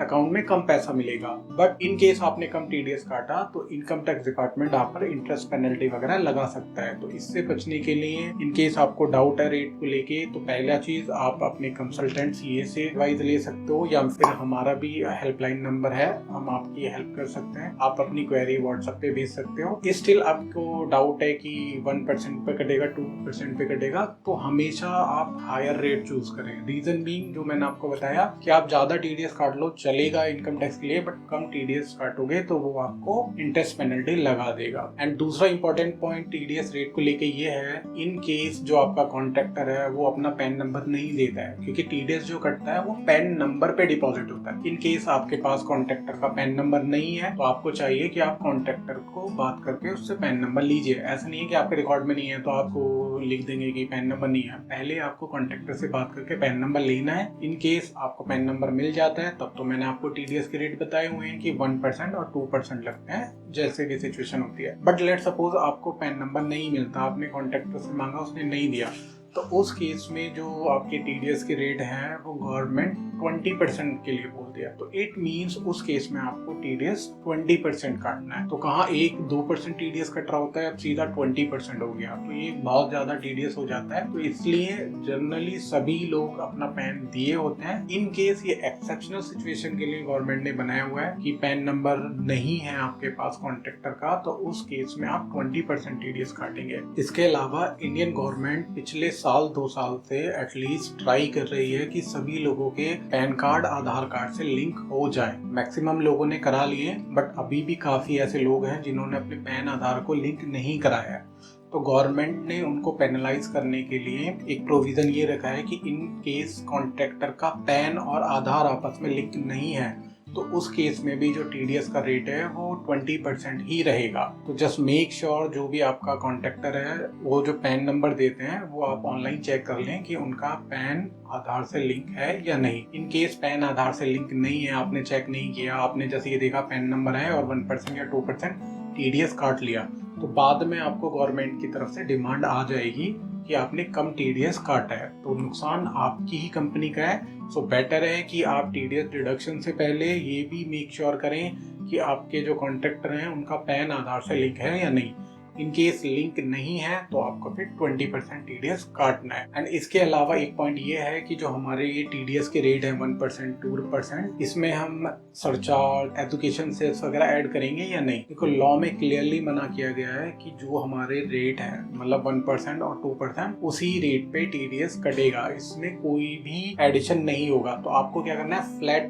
अकाउंट में कम पैसा मिलेगा। बट इन केस आपने कम टीडीएस काटा तो इनकम टैक्स डिपार्टमेंट आप पर इंटरेस्ट पेनल्टी वगैरह लगा सकता है। तो इससे बचने के लिए इन केस आपको डाउट है रेट को लेके, तो पहला चीज आप अपने कंसल्टेंट सीए से एडवाइस ले सकते हो, या फिर हमारा भी हेल्पलाइन नंबर है, हम आपकी हेल्प कर सकते हैं। आप अपनी क्वेरी व्हाट्सएप पे भेज सकते हो। स्टिल आपको डाउट है कि 1% पे कटेगा 2% पे कटेगा, तो हमेशा आप हायर रेट चूज करें। रीजन बीइंग जो मैंने आपको बताया कि आप ज्यादा टीडीएस काट लो चलेगा इनकम टैक्स के लिए, बट कम टीडीएस काटोगे तो वो आपको इंटरेस्ट पेनल्टी लगा देगा। एंड दूसरा इंपॉर्टेंट पॉइंट टीडीएस रेट को लेके ये है, इन केस जो आपका कॉन्ट्रैक्टर है वो अपना पैन नंबर नहीं देता है, क्योंकि टीडीएस जो कटता है वो पैन नंबर पे डिपॉजिट होता है। इन केस आपके पास कॉन्ट्रैक्टर का पैन नंबर नहीं है तो आपको चाहिए कि आप कॉन्ट्रैक्टर को बात करके उससे पैन नंबर लीजिए। ऐसा नहीं है कि आपके रिकॉर्ड में नहीं है तो आपको लिख देंगे कि पैन नंबर नहीं है। पहले आपको कॉन्ट्रैक्टर से बात करके पैन नंबर लेना है। इन केस आपको पैन नंबर मिल जाता है तब तो मैंने आपको टीडीएस के रेट बताए हुए हैं कि 1% और 2% लगते हैं, जैसे भी सिचुएशन होती है। बट लेट सपोज आपको पैन नंबर नहीं मिलता, आपने कॉन्ट्रैक्टर से मांगा उसने नहीं दिया, तो उस केस में जो आपके टीडीएस के रेट हैं वो गवर्नमेंट 20% के लिए बोल दिया। तो इट मींस उस केस में आपको टीडीएस 20% काटना है। तो कहाँ 1-2% टीडीएस कट रहा होता है, अब सीधा 20% हो गया, तो ये बहुत ज्यादा टीडीएस हो जाता है। तो इसलिए जनरली सभी लोग अपना पैन दिए होते हैं। इन केस ये एक्सेप्शनल सिचुएशन के लिए गवर्नमेंट ने बनाया हुआ है कि पैन नंबर नहीं है आपके पास कॉन्ट्रैक्टर का, तो उस केस में आप 20% टीडीएस काटेंगे। इसके अलावा इंडियन गवर्नमेंट पिछले 2 साल से एटलीस्ट ट्राई कर रही है कि सभी लोगों के पैन कार्ड आधार कार्ड से लिंक हो जाए। मैक्सिमम लोगों ने करा लिए, बट अभी भी काफी ऐसे लोग हैं जिन्होंने अपने पैन आधार को लिंक नहीं कराया है। तो गवर्नमेंट ने उनको पेनलाइज करने के लिए एक प्रोविजन ये रखा है कि इन केस कॉन्ट्रैक्टर का पैन और आधार आपस में लिंक नहीं है तो उस केस में भी जो टीडीएस का रेट है वो 20% ही रहेगा। तो जस्ट मेक श्योर जो भी आपका कॉन्ट्रैक्टर है वो जो पैन नंबर देते हैं वो आप ऑनलाइन चेक कर लें कि उनका पैन आधार से लिंक है या नहीं। इन केस पैन आधार से लिंक नहीं है, आपने चेक नहीं किया, आपने जैसे ये देखा पैन नंबर है और 1% या 2% टीडीएस काट लिया, तो बाद में आपको गवर्नमेंट की तरफ से डिमांड आ जाएगी कि आपने कम टीडीएस काटा है, तो नुकसान आपकी ही कंपनी का है। सो बेटर है कि आप टीडीएस डिडक्शन से पहले ये भी मेक श्योर करें कि आपके जो कॉन्ट्रैक्टर हैं उनका पैन आधार से लिंक है या नहीं। इन केस लिंक नहीं है तो आपको फिर 20% टीडीएस काटना है। एंड इसके अलावा एक पॉइंट ये है कि जो हमारे ये टीडीएस के रेट है 1% 2%, इसमें हम सरचार्ज, एजुकेशन सेल्स वगैरह ऐड करेंगे या नहीं। देखो लॉ में क्लियरली मना किया गया है कि जो हमारे रेट है मतलब 1% और 2% उसी रेट पे टीडीएस कटेगा, इसमें कोई भी एडिशन नहीं होगा। तो आपको क्या करना है, फ्लैट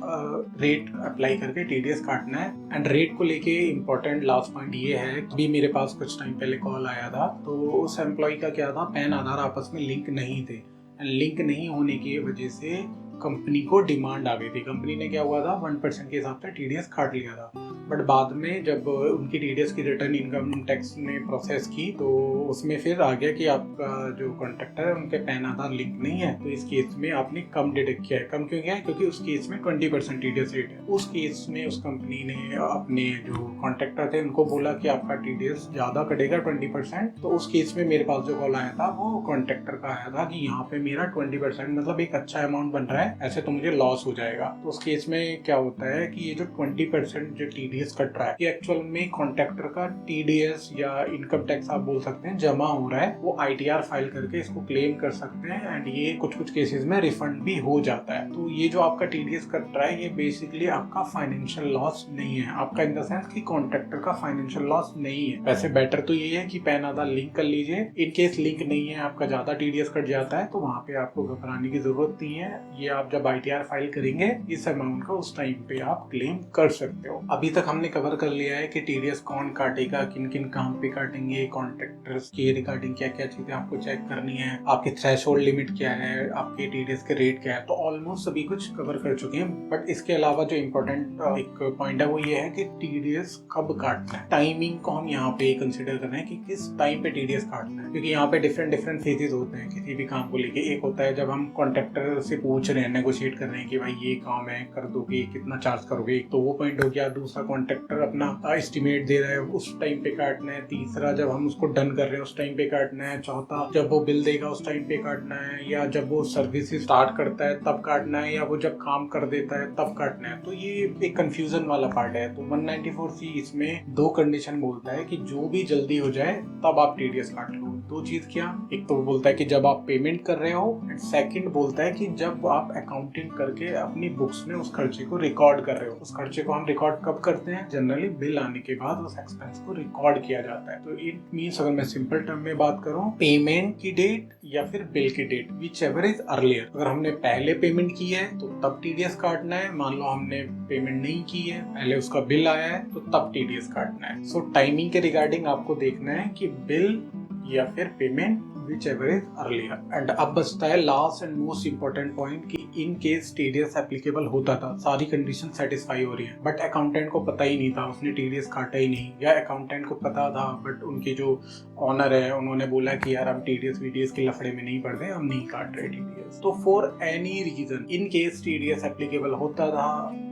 रेट अप्लाई करके टीडीएस काटना है। एंड रेट को लेके इम्पोर्टेंट लास्ट पॉइंट ये है, अभी मेरे पास कुछ टाइम पहले कॉल आया था, तो उस एम्प्लॉय का क्या था, पैन आधार आपस में लिंक नहीं थे। लिंक नहीं होने की वजह से कंपनी को डिमांड आ गई थी। कंपनी ने क्या हुआ था, 1% के हिसाब से टीडीएस काट लिया था। बट बाद में जब उनकी टीडीएस की रिटर्न इनकम टैक्स ने प्रोसेस की तो उसमें फिर आ गया कि आपका जो कॉन्ट्रैक्टर है उनके पैन आधार लिंक नहीं है, तो इस केस में आपने कम डिडक्ट किया है। कम क्यों किया है, क्योंकि उस केस में 20% टीडीएस रेट है। उस केस में उस कंपनी ने अपने जो कॉन्ट्रैक्टर थे उनको बोला कि आपका टीडीएस ज्यादा कटेगा 20%। तो उस केस में मेरे पास जो कॉल आया था वो कॉन्ट्रैक्टर का आया था कि यहाँ पे मेरा 20% मतलब एक अच्छा अमाउंट बन रहा है, ऐसे तो मुझे लॉस हो जाएगा। तो उस केस में क्या होता है कि ये जो 20% जो टीडीएस कट रहा है ये एक्चुअल में कॉन्ट्रैक्टर का टीडीएस या इनकम टैक्स आप बोल सकते हैं जमा हो रहा है। वो आईटीआर फाइल करके इसको क्लेम कर सकते हैं एंड ये कुछ केसेस में रिफंड भी हो जाता है। तो ये जो आपका टीडीएस कट रहा है ये बेसिकली आपका फाइनेंशियल लॉस नहीं है, आपका इन द सेंस कि कॉन्ट्रैक्टर का फाइनेंशियल लॉस नहीं है। वैसे बेटर तो ये है कि पैन आधार लिंक कर लीजिए। इन केस लिंक नहीं है, आपका ज्यादा टीडीएस कट जाता है तो वहाँ पे आपको घबराने की जरूरत नहीं है। ये आप जब आईटीआर फाइल करेंगे इस अमाउंट का उस टाइम पे आप क्लेम कर सकते हो। अभी तक हमने कवर कर लिया है कि टीडीएस कौन काटेगा, किन किन काम पे काटेंगे, कॉन्ट्रैक्टर्स के रिगार्डिंग क्या क्या चीजें आपको चेक करनी है, आपकी थ्रेशोल्ड लिमिट क्या है, आपके टीडीएस के रेट क्या है। तो ऑलमोस्ट सभी कुछ कवर कर चुके हैं। बट इसके अलावा जो इम्पोर्टेंट एक पॉइंट है वो ये है कि टीडीएस कब काटना है। टाइमिंग को हम यहाँ पे कंसिडर करना है कि किस टाइम पे टीडीएस काटना है, क्योंकि यहाँ पे डिफरेंट फेजेस होते हैं किसी भी काम को लेके। एक होता है जब हम कॉन्ट्रैक्टर से पूछ रहे हैं, नेगोशिएट कर रहे हैं कि भाई ये काम है, कर दोगे, कितना चार्ज करोगे, तो वो पॉइंट हो गया। दूसरा कॉन्ट्रैक्टर अपना एस्टिमेट दे रहा है, उस टाइम पे काटना है। तीसरा जब हम उसको डन कर रहे हैं उस टाइम पे काटना है। चौथा जब वो बिल देगा उस टाइम पे काटना है, या जब वो सर्विस स्टार्ट करता है तब काटना है, या वो जब काम कर देता है तब काटना है। तो ये एक कंफ्यूजन वाला पार्ट है। तो 194C इसमें दो कंडीशन बोलता है कि जो भी जल्दी हो जाए तब आप टीडीएस काट लो। दो चीज क्या, एक तो बोलता है कि जब आप पेमेंट कर रहे हो, एंड सेकंड बोलता है कि जब आप अकाउंटिंग करके अपनी बुक्स में उस खर्चे को रिकॉर्ड कर रहे हो। उस खर्चे को हम रिकॉर्ड कब करते हैं, जनरली बिल आने के बाद उस एक्सपेंस को रिकॉर्ड किया जाता है। तो इट मींस अगर मैं सिंपल टर्म में बात करूं, पेमेंट की डेट या फिर बिल की date, whichever is earlier. अगर हमने पहले पेमेंट की है तो तब टीडीएस काटना है। मान लो हमने पेमेंट नहीं की है, पहले उसका बिल आया है, तो तब टीडीएस काटना है। सो टाइमिंग के रिगार्डिंग आपको देखना है कि बिल या फिर payment whichever is earlier। And अब बचता है last and most important point कि इन केस टीडीएस एप्लीकेबल होता था, सारी कंडीशन सेटिस्फाई हो रही है, बट अकाउंटेंट को पता ही नहीं था, उसने टीडीएस काटा ही नहीं, या अकाउंटेंट को पता था बट उनके जो ऑनर है उन्होंने बोला कि यार हम टीडीएस वीडीएस के लफड़े में नहीं पड़ते, हम नहीं काट रहे टीडीएस। तो for any reason in case TDS applicable होता था,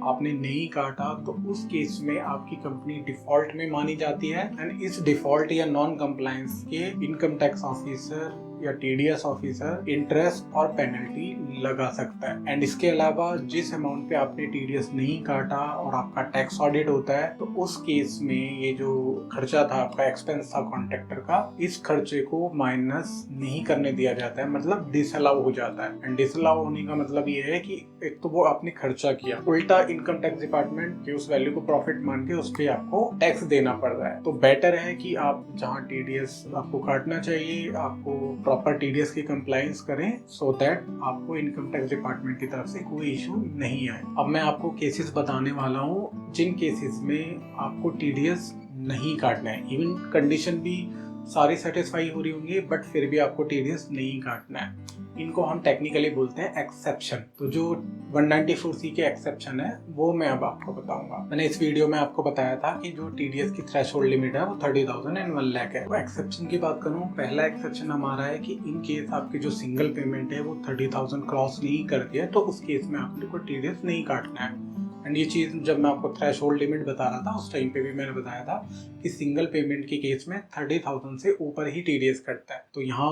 आपने नहीं काटा, तो उस केस में आपकी कंपनी डिफॉल्ट में मानी जाती है। एंड इस डिफॉल्ट या नॉन कंप्लायंस के इनकम टैक्स ऑफिसर या टीडीएस ऑफिसर इंटरेस्ट और पेनल्टी लगा सकता है। एंड इसके अलावा जिस अमाउंट पे आपने टीडीएस नहीं काटा और आपका टैक्स ऑडिट होता है, तो उस केस में ये जो खर्चा था, आपका एक्सपेंस था कॉन्ट्रैक्टर का, इस खर्चे को माइनस नहीं करने दिया जाता है, मतलब डिसअलाउ हो जाता है। एंड डिसअलाउ होने का मतलब ये है कि एक तो वो आपने खर्चा किया, उल्टा इनकम टैक्स डिपार्टमेंट के उस वैल्यू को प्रॉफिट मान के उस पे आपको टैक्स देना पड़ रहा है। तो बेटर है कि आप जहाँ टीडीएस आपको काटना चाहिए, आपको प्रॉपर टीडीएस की कंप्लायंस करें, सो दैट आपको इनकम टैक्स डिपार्टमेंट की तरफ से कोई इशू नहीं आए। अब मैं आपको केसेस बताने वाला हूँ जिन केसेस में आपको टीडीएस नहीं काटना है। इवन कंडीशन भी सारी सेटिस्फाई हो रही होंगी बट फिर भी आपको टीडीएस नहीं काटना है। इनको हम टेक्निकली बोलते हैं एक्सेप्शन। तो जो 194C के एक्सेप्शन है वो मैं अब आपको बताऊंगा। मैंने इस वीडियो में आपको बताया था कि जो टीडीएस की थ्रेशोल्ड लिमिट है वो 30,000 एंड 1 लाख है। वो एक्सेप्शन की बात करूं, पहला एक्सेप्शन हमारा है कि इन केस आपकी जो सिंगल पेमेंट है वो 30,000 क्रॉस नहीं करती है, तो उस केस में आपको टीडीएस नहीं काटना है। एंड ये चीज़ जब मैं आपको थ्रेश होल्ड लिमिट बता रहा था उस टाइम पे भी मैंने बताया था कि सिंगल पेमेंट के केस में 30,000 से ऊपर ही TDS कटता है। तो यहाँ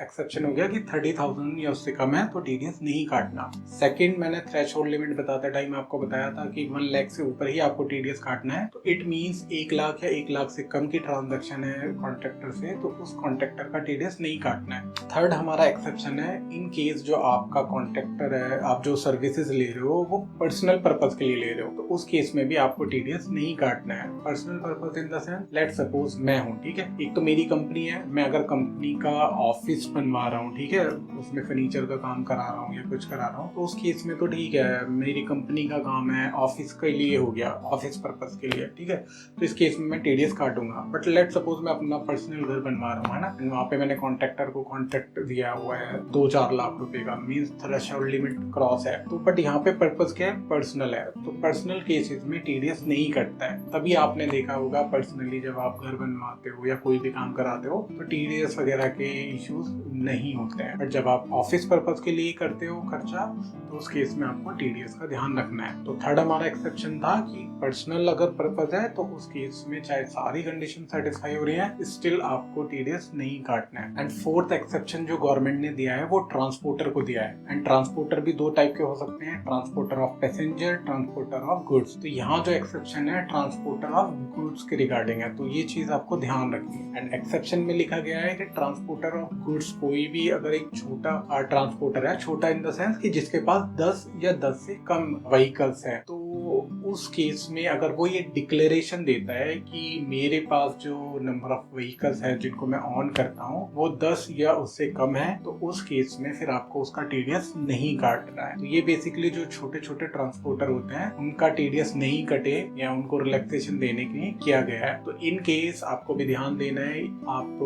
एक्सेप्शन हो गया कि 30,000 या उससे कम है तो TDS नहीं काटना। सेकंड, मैंने थ्रेश होल्ड लिमिट बताते टाइम आपको बताया था कि 1 लाख से ऊपर ही आपको TDS काटना है। तो इट मीन्स 1 लाख या 1 लाख से कम की ट्रांजेक्शन है कॉन्ट्रैक्टर से तो उस कॉन्ट्रैक्टर का TDS नहीं काटना है। थर्ड हमारा एक्सेप्शन है, इन केस जो आपका कॉन्ट्रैक्टर है, आप जो सर्विसेज ले रहे हो वो पर्सनल पर्पज के लिए ले रहे हो तो उस केस में भी आपको TDS नहीं काटना है। Personal purpose in the sense, let suppose मैं हूँ, ठीक है, एक तो मेरी कंपनी है, मैं अगर कंपनी का ऑफिस बनवा रहा हूँ, ठीक है, उसमें फर्नीचर का काम करा रहा हूँ या कुछ करा रहा हूँ तो उस केस में तो ठीक है, मेरी कंपनी का काम है, ऑफिस के लिए हो गया, ऑफिस पर्पज के लिए, ठीक है, तो इस केस में मैं TDS काटूंगा। बट लेट सपोज मैं अपना पर्सनल घर बनवा रहा हूँ, है ना, वहाँ पे मैंने कॉन्ट्रैक्टर को कॉन्ट्रैक्ट दिया हुआ है 2-4 लाख रुपए का, मीन्स थ्रेशोल्ड लिमिट क्रॉस है, तो बट यहाँ पे पर्पज क्या है, पर्सनल है, तो पर्सनल केसेस में TDS नहीं कटता है। तभी आपने देखा होगा पर्सनली जब आप घर बनवाते हो या कोई भी काम कराते हो तो TDS वगैरह के इश्यूज नहीं होते हैं। बट जब आप ऑफिस पर्पज के लिए करते हो खर्चा तो उस केस में आपको TDS का ध्यान रखना है। तो थर्ड हमारा एक्सेप्शन था कि पर्सनल अगर पर्पज है तो उस केस में चाहे सारी कंडीशन सेटिस्फाई हो रही है स्टिल आपको TDS नहीं काटना है। एंड फोर्थ एक्सेप्शन जो गवर्नमेंट ने दिया है वो ट्रांसपोर्टर को दिया है। एंड ट्रांसपोर्टर भी 2 टाइप के हो सकते हैं, transporter of passenger, transporter of goods. तो यहाँ जो एक्सेप्शन है ट्रांसपोर्टर ऑफ गुड्स के रिगार्डिंग है, तो ये चीज आपको ध्यान रखनी है। एंड एक्सेप्शन में लिखा गया है कि ट्रांसपोर्टर ऑफ गुड्स कोई भी अगर एक छोटा ट्रांसपोर्टर है, छोटा इन द सेंस कि जिसके पास 10 या 10 से कम व्हीकल्स है, तो उस केस में अगर वो ये डिक्लेरेशन देता है कि मेरे पास जो नंबर ऑफ व्हीकल्स है जिनको मैं ऑन करता हूँ वो 10 या उससे कम है, तो उस केस में फिर आपको उसका TDS नहीं काटना है। तो ये बेसिकली जो छोटे छोटे ट्रांसपोर्टर होते हैं उनका TDS नहीं कटे या उनको रिलैक्सेशन देने के लिए किया गया है। तो इन केस आपको भी ध्यान देना है, आप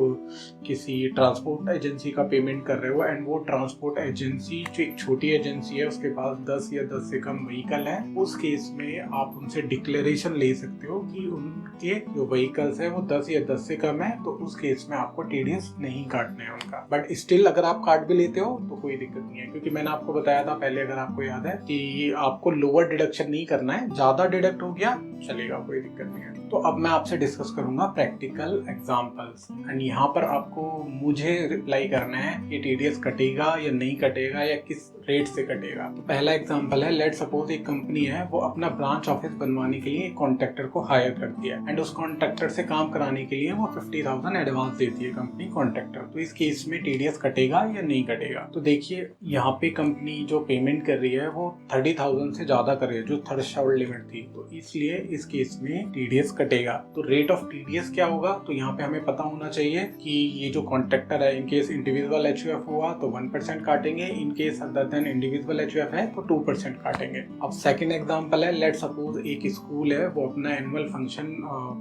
किसी ट्रांसपोर्ट एजेंसी का पेमेंट कर रहे हो एंड वो ट्रांसपोर्ट एजेंसी जो एक छोटी एजेंसी है उसके पास 10 या 10 से कम व्हीकल है, उस केस में आप उनसे डिक्लेरेशन ले सकते हो कि उनके जो व्हीकल्स है वो 10 या 10 से कम है, तो उस केस में आपको TDS नहीं काटना है उनका। बट स्टिल अगर आप काट भी लेते हो तो कोई दिक्कत नहीं है, क्योंकि मैंने आपको बताया था पहले, अगर आपको याद है, कि आपको लोअर डिडक्शन नहीं करना है, ज्यादा डिडक्ट हो गया चलेगा, कोई दिक्कत नहीं है। तो अब मैं आपसे डिस्कस करूंगा प्रैक्टिकल एग्जांपल्स एंड यहाँ पर आपको मुझे रिप्लाई करना है कि TDS कटेगा या नहीं कटेगा या किस रेट से कटेगा। तो पहला एग्जांपल है, लेट सपोज एक कंपनी है वो अपना ब्रांच ऑफिस बनवाने के लिए एक कॉन्ट्रैक्टर को हायर करती है एंड उस कॉन्ट्रैक्टर से काम कराने के लिए वो 50,000 एडवांस देती है कंपनी कॉन्ट्रैक्टर। तो इस केस में TDS कटेगा या नहीं कटेगा? तो देखिए यहाँ पे कंपनी जो पेमेंट कर रही है वो 30,000 से ज्यादा कर रही है जो थ्रेशोल्ड लिमिट थी, तो इसलिए इस केस में TDS कटेगा। तो रेट ऑफ TDS क्या होगा? तो यहाँ पे हमें पता होना चाहिए कि ये जो कॉन्ट्रैक्टर है इनकेस इंडिविजुअल HUF हुआ तो 1% काटेंगे, in case other than individual HUF है तो 2% काटेंगे। अब सेकंड एग्जांपल है, लेट सपोज एक स्कूल है वो अपना एनुअल फंक्शन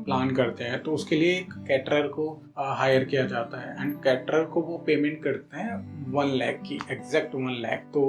प्लान करते हैं, तो उसके लिए एक कैटरर को हायर किया जाता है एंड कैटरर को वो पेमेंट करते हैं 1 लाख की, एग्जैक्ट 1 लाख। तो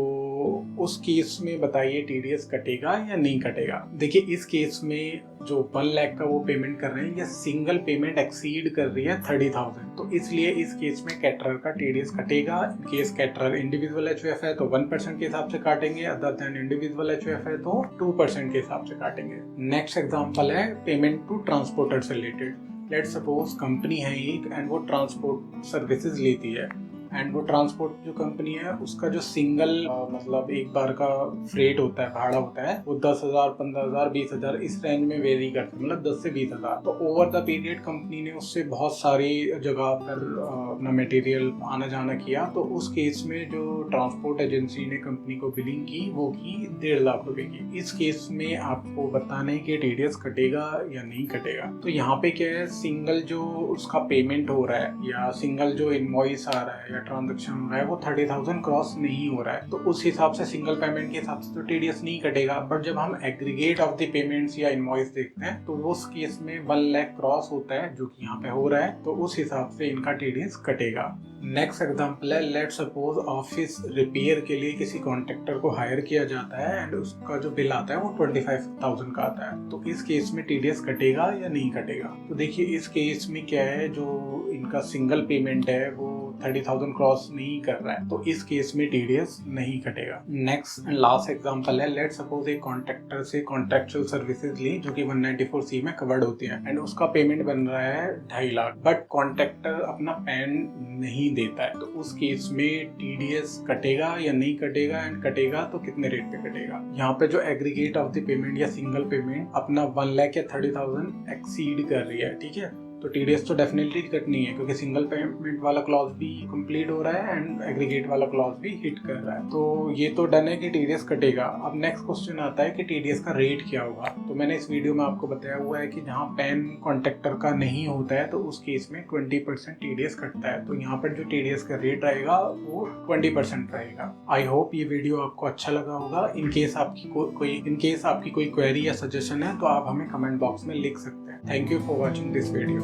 उस केस में बताइए TDS कटेगा या नहीं कटेगा? देखिए इस केस में जो 1 लाख का वो पेमेंट कर रहे हैं ये सिंगल पेमेंट एक्सीड कर रही है 30,000, तो इसलिए इस केस में कैटरर का TDS कटेगा। In case caterer individual HUF है तो 1% के हिसाब से काटेंगे, अदर देन इंडिविजुअल HUF है तो 2% के हिसाब से काटेंगे। नेक्स्ट एग्जांपल है पेमेंट टू ट्रांसपोर्टर से रिलेटेड। लेट सपोज कंपनी है एक एंड वो ट्रांसपोर्ट सर्विसेज लेती है एंड वो ट्रांसपोर्ट जो कंपनी है उसका जो सिंगल मतलब एक बार का फ्रेट होता है, भाड़ा होता है, वो 10,000, 15,000, 20,000 इस रेंज में वेरी करता है, मतलब 10 से 20,000। तो ओवर द पीरियड कंपनी ने उससे बहुत सारी जगह पर अपना मटेरियल आना जाना किया, तो उस केस में जो ट्रांसपोर्ट एजेंसी ने कंपनी को बिलिंग की वो की 1.5 लाख रुपए की। इस केस में आपको बताना है कि TDS कटेगा या नहीं कटेगा। तो यहाँ पे क्या है, सिंगल जो उसका पेमेंट हो रहा है या सिंगल जो इनवॉइस आ रहा है या ट्रांजैक्शन हो रहा है वो 30,000 क्रॉस नहीं हो रहा है, तो उस हिसाब से सिंगल पेमेंट के हिसाब से तो TDS नहीं कटेगा। बट जब हम एग्रीगेट ऑफ द पेमेंट्स या इनवॉइस देखते हैं तो उस केस में 1 लाख क्रॉस होता है जो कि यहाँ पे हो रहा है, तो उस हिसाब से इनका TDS कटेगा। नेक्स्ट एग्जांपल है, लेट सपोज ऑफिस रिपेयर के लिए किसी कॉन्ट्रैक्टर को हायर किया जाता है एंड उसका जो बिल आता है वो 25,000 का आता है, तो इस केस में TDS कटेगा या नहीं कटेगा? तो देखिए इस केस में क्या है, जो इनका सिंगल पेमेंट है वो 30,000 क्रॉस नहीं कर रहा है तो इस केस में टीडीएस नहीं कटेगा। नेक्स्ट एंड लास्ट एग्जांपल है, लेट सपोज एक कॉन्ट्रैक्टर से कॉन्ट्रेक्चुअल सर्विसेज ली जो कि 194C में कवर्ड होती है एंड उसका पेमेंट बन रहा है 2.5 लाख, बट कॉन्ट्रैक्टर अपना पैन नहीं देता है तो उस केस में टीडीएस कटेगा या नहीं कटेगा, एंड कटेगा तो कितने रेट पे कटेगा। यहाँ पे जो एग्रीगेट ऑफ द पेमेंट या सिंगल पेमेंट अपना 1 लाख या 30,000 एक्सीड कर रही है, ठीक है, तो टीडीएस तो डेफिनेटली कटनी है क्योंकि सिंगल पेमेंट वाला क्लॉज भी कंप्लीट हो रहा है एंड एग्रीगेट वाला क्लॉज भी हिट कर रहा है, तो ये तो डन है कि टीडीएस कटेगा। अब नेक्स्ट क्वेश्चन आता है कि टीडीएस का रेट क्या होगा। तो मैंने इस वीडियो में आपको बताया हुआ है कि जहाँ पैन कॉन्ट्रैक्टर का नहीं होता है तो उस केस में 20% टीडीएस कटता है, तो यहाँ पर जो टीडीएस का रेट रहेगा वो 20% रहेगा। आई होप ये वीडियो आपको अच्छा लगा होगा। इन केस आपकी कोई क्वेरी या सजेशन है तो आप हमें कमेंट बॉक्स में लिख सकते हैं। Thank you for watching this video.